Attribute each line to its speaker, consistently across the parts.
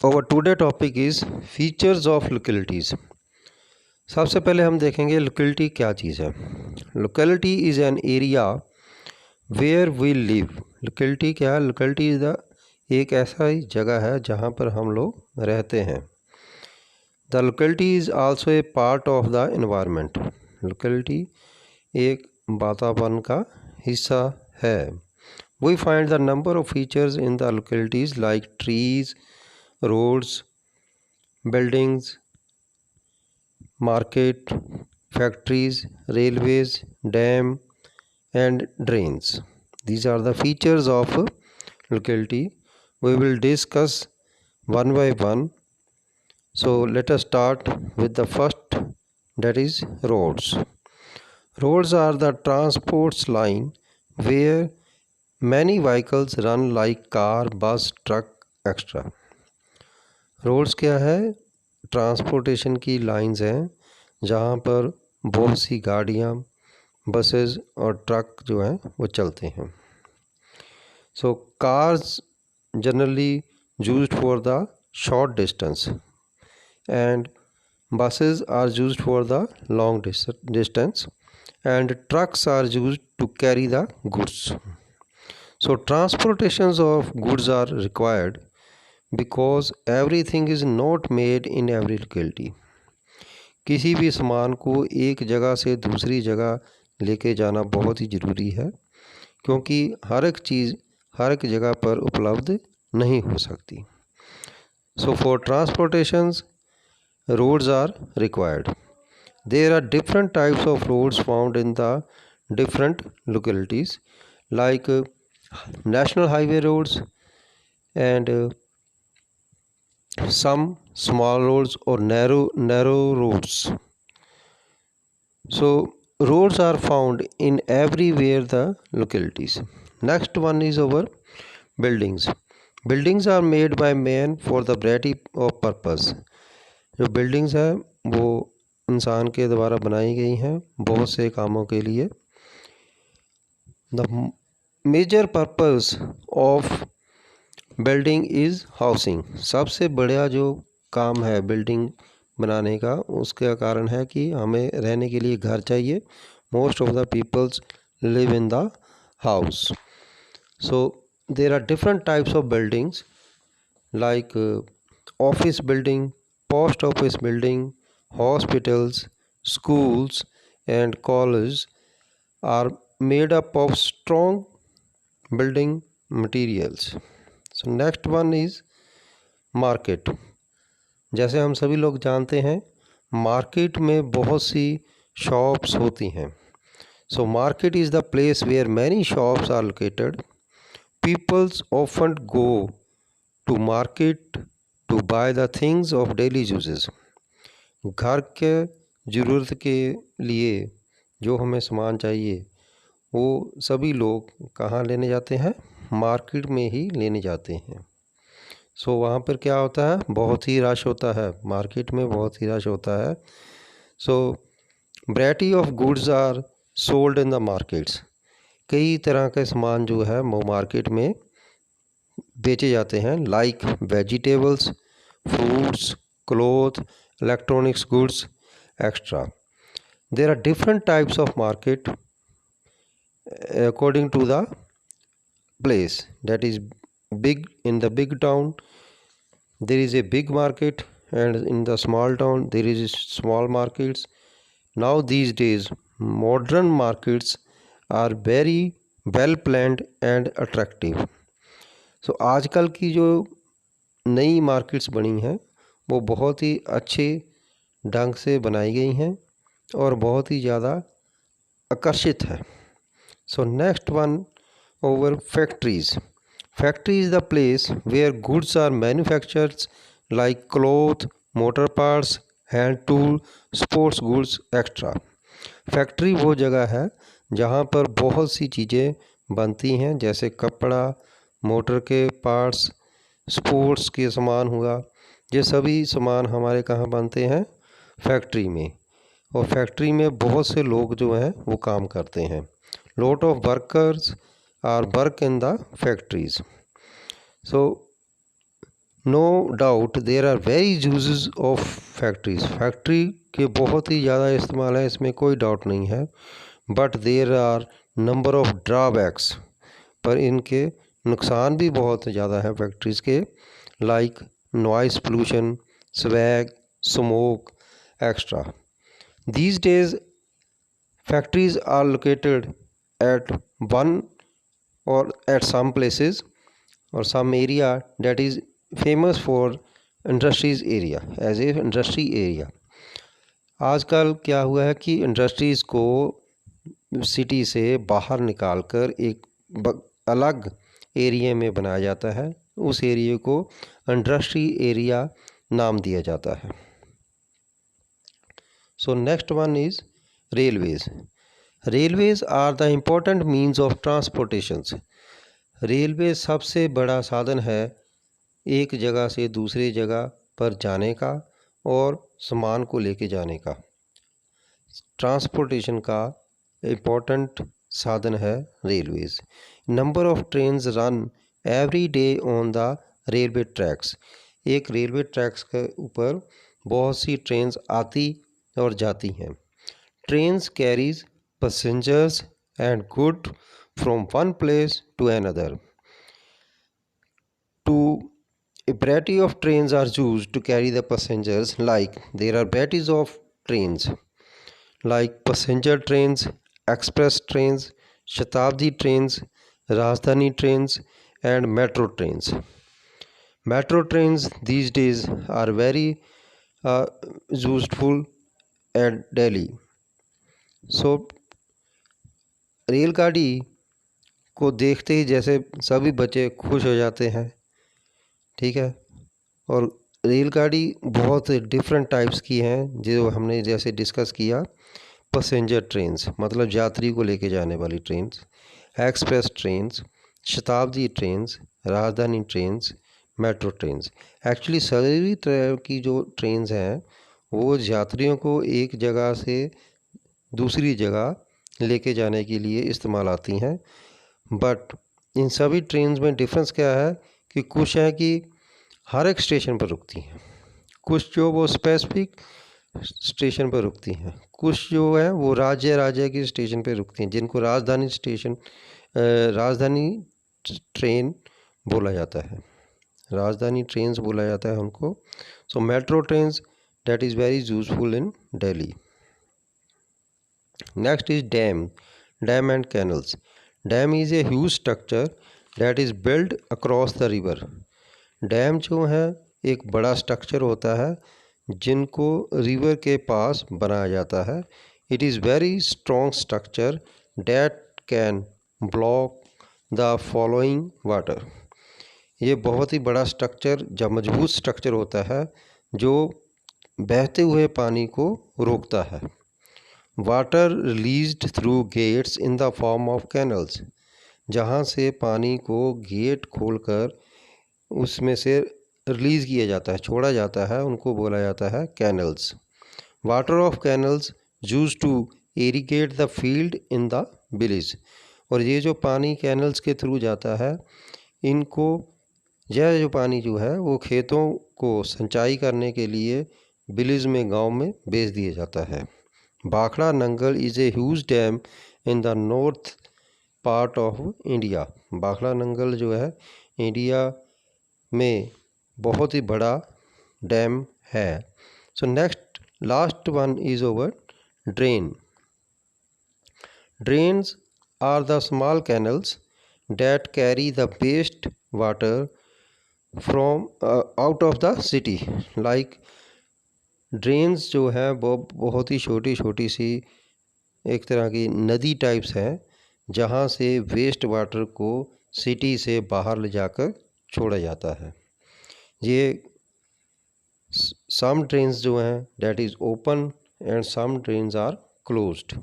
Speaker 1: Our today topic is features of localities. सबसे पहले हम देखेंगे लोकेलिटी क्या चीज़ है. Locality is an area where we live. Locality क्या है? लोकेलिटी इज़ द एक ऐसा ही जगह है जहाँ पर हम लोग रहते हैं. The locality is also a part of the environment. Locality एक वातावरण का हिस्सा है. We find the number of features in the localities like trees, roads, buildings, market, factories, railways, dam and drains. These are the features of locality. We will discuss one by one. So let us start with the first, that is roads. Roads are the transport line where many vehicles run like car, bus, truck, etc. Roads क्या है? Transportation की lines हैं जहाँ पर बहुत सी गाड़ियाँ, buses और truck जो हैं वो चलते हैं. So cars generally used for the short distance and buses are used for the long distance and trucks are used to carry the goods. So transportations of goods are required because everything is not made in every locality. किसी भी सामान को एक जगह से दूसरी जगह लेके जाना बहुत ही ज़रूरी है क्योंकि हर एक चीज़ हर एक जगह पर उपलब्ध नहीं हो सकती. So for transportations, roads are required. There are different types of roads found in the different localities like national highway roads and some small roads or narrow roads. So roads are found in everywhere the localities. Next one is our buildings. Buildings are made by man for the variety of purpose. जो buildings है वो इंसान के द्वारा बनाई गई हैं बहुत से कामों के लिए. The major purpose of building is housing. सबसे बड़ा जो काम है बिल्डिंग बनाने का उसका कारण है कि हमें रहने के लिए घर चाहिए. Most of the peoples live in the house. So there are different types of buildings like office building, post office building, hospitals, schools and colleges are made up of strong building materials. So next one is market. जैसे हम सभी लोग जानते हैं market में बहुत सी shops होती हैं. So market is the place where many shops are located. People often go to market to buy the things of daily uses. घर के ज़रूरत के लिए जो हमें सामान चाहिए वो सभी लोग कहाँ लेने जाते हैं? मार्केट में ही लेने जाते हैं. सो वहाँ पर क्या होता है? बहुत ही रश होता है. मार्केट में बहुत ही रश होता है. So variety of goods are sold in the markets. कई तरह के सामान जो है वो मार्केट में बेचे जाते हैं like vegetables, fruits, cloth, electronics goods extra. There are different types of market according to the place. That is big. In the big town there is a big market and in the small town there is small markets. Now these days modern markets are very well planned and attractive. So आजकल की जो नई markets बनी हैं वो बहुत ही अच्छे ढंग से बनाई गई हैं और बहुत ही ज़्यादा आकर्षित है. So next one over factories. Factory is the place where goods are manufactured like cloth, motor parts, hand tool, sports goods etc. Factory वो जगह है जहाँ पर बहुत सी चीज़ें बनती हैं जैसे कपड़ा, मोटर के पार्ट्स, स्पोर्ट्स के सामान हुआ. ये सभी सामान हमारे कहाँ बनते हैं? फैक्ट्री में. और फैक्ट्री में बहुत से लोग जो हैं वो काम करते हैं. Lot of workers are work in the factories. So no doubt there are very uses of factories, factory के बहुत ही ज़्यादा इस्तेमाल है, इसमें कोई डाउट नहीं है। But there are number of drawbacks, पर इनके नुकसान भी बहुत ज़्यादा है फैक्ट्रीज़ के, like noise pollution, swag, smoke extra. These days, factories are located at one or at some places or some area that is famous for industries area as a industry area। आजकल क्या हुआ है कि industries को city से बाहर निकालकर एक अलग एरिया में बनाया जाता है, उस एरिया को इंडस्ट्री एरिया नाम दिया जाता है। So next one is railways. Railways are the important means of transportations। Railway सबसे बड़ा साधन है एक जगह से दूसरी जगह पर जाने का और सामान को लेके जाने का। ट्रांसपोर्टेशन का इम्पोर्टेंट साधन है railways. Number of trains run every day on the railway tracks. एक रेलवे ट्रैक्स के ऊपर बहुत सी ट्रेन्स आती और जाती हैं। Trains carries passengers and good from one place to another. A variety of trains are used to carry the passengers, like there are varieties of trains like passenger trains, express trains, Shatabdi trains, Rajdhani trains and metro trains। Metro trains these days are very useful at Delhi। So रेलगाड़ी को देखते ही जैसे सभी बच्चे खुश हो जाते हैं, ठीक है। और रेलगाड़ी बहुत डिफरेंट टाइप्स की हैं जो हमने जैसे डिस्कस किया। पैसेंजर ट्रेन्स मतलब यात्री को लेके जाने वाली ट्रेन्स, एक्सप्रेस ट्रेन्स, शताब्दी ट्रेन्स, राजधानी ट्रेन्स, मेट्रो ट्रेन्स। एक्चुअली सभी तरह की जो ट्रेन्स हैं वो यात्रियों को एक जगह से दूसरी जगह लेके जाने के लिए इस्तेमाल आती हैं। बट इन सभी ट्रेन्स में डिफरेंस क्या है कि कुछ है कि हर एक स्टेशन पर रुकती हैं, कुछ जो वो स्पेसिफिक स्टेशन पर रुकती हैं, कुछ जो है वो राज्य के स्टेशन पर रुकती हैं, जिनको राजधानी स्टेशन राजधानी ट्रेन बोला जाता है, राजधानी ट्रेन्स बोला जाता है उनको। So metro trains that is very useful in Delhi. Next is dam and canals. Dam is a huge structure that is build across the river. Dam जो है एक बड़ा स्ट्रक्चर होता है जिनको रिवर के पास बनाया जाता है। It is very strong structure that can block the following water. ये बहुत ही बड़ा स्ट्रक्चर जब मजबूत स्ट्रक्चर होता है जो बहते हुए पानी को रोकता है। Water released through gates in the form of canals. जहाँ से पानी को गेट खोलकर उसमें से रिलीज़ किया जाता है, छोड़ा जाता है, उनको बोला जाता है canals. Water of canals use to irrigate the field in the village. और ये जो पानी कैनल्स के थ्रू जाता है, इनको यह जो पानी जो है वो खेतों को सिंचाई करने के लिए विलेज में गांव में भेज दिया जाता है। Bhakra Nangal is a huge dam in the north part of India. Bhakra Nangal जो है इंडिया में बहुत ही बड़ा डैम है। So next last one is over drain. Drains are the small canals that carry the waste water from out of the city. Like drains जो है वो बहुत ही छोटी छोटी सी एक तरह की नदी टाइप्स हैं जहाँ से वेस्ट वाटर को सिटी से बाहर ले जाकर छोड़ा जाता है। ये सम ड्रेन्स जो हैं that is open and some drains are closed.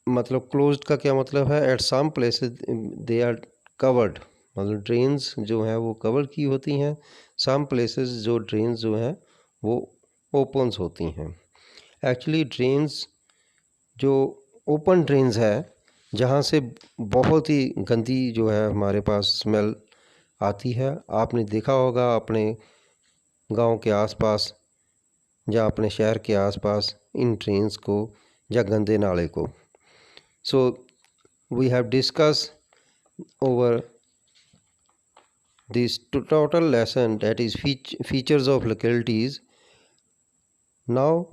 Speaker 1: मतलब क्लोज्ड का क्या मतलब है, at some places they are covered, मतलब ड्रेन्स जो हैं वो कवर की होती हैं। सम प्लेसेस जो ड्रेन्स जो हैं वो ओपन्स होती हैं। एक्चुअली ड्रेन्स जो ओपन ड्रेन्स है जहाँ से बहुत ही गंदी जो है हमारे पास स्मेल आती है। आपने देखा होगा अपने गांव के आसपास या अपने शहर के आसपास इन ट्रेन्स को या गंदे नाले को। So we have discuss over this total lesson, that is features of localities. Now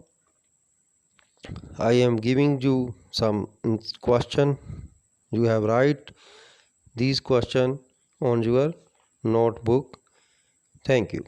Speaker 1: I am giving you some question. You have write these question on your notebook. Thank you.